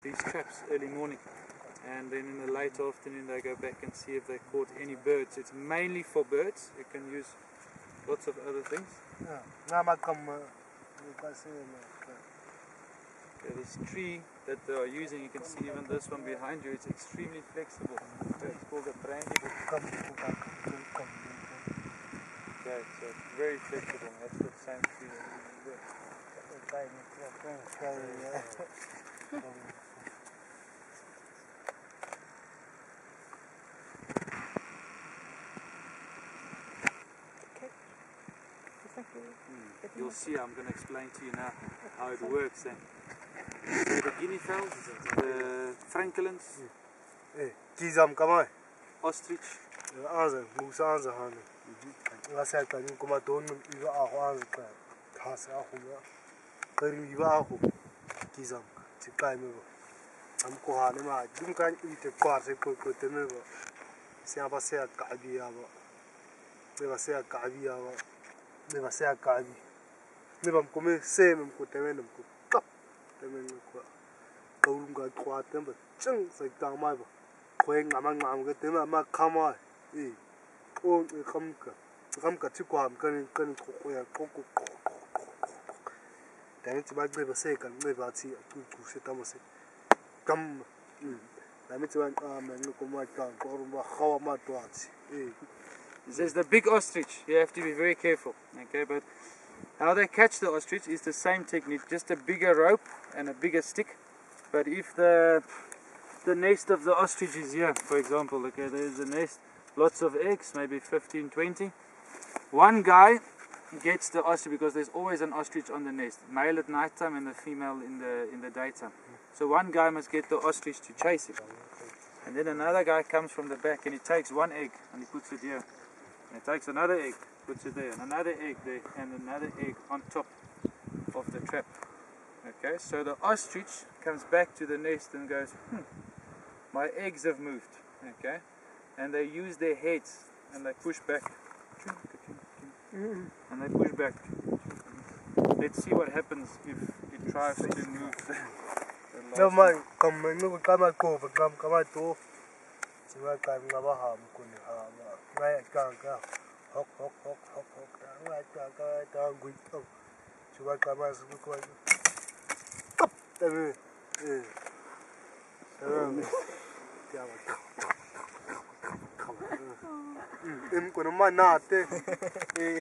these traps early morning, and then in the late afternoon they go back and see if they caught any birds. It's mainly for birds. You can use lots of other things. Okay, this tree that they are using, you can see even this one behind you, it's extremely flexible. Okay, it's called a brandy. Okay, so it's very flexible. That's the same tree. You'll see, I'm going to explain to you now how it works then. The guinea fowls, the francolins, ostrich, This is the big ostrich. You have to be very careful. Okay, but how they catch the ostrich is the same technique, just a bigger rope and a bigger stick. But if the nest of the ostrich is here, for example, okay, there's a nest, lots of eggs, maybe 15, 20. One guy gets the ostrich, because there's always an ostrich on the nest, male at night time and the female in the daytime. So one guy must get the ostrich to chase him. And then another guy comes from the back and he takes one egg and he puts it here. And he takes another egg, puts it there, and another egg there, and another egg on top of the trap. Okay, so the ostrich comes back to the nest and goes, my eggs have moved. Okay, and they use their heads and they push back. And they push back. Let's see what happens if it tries to move.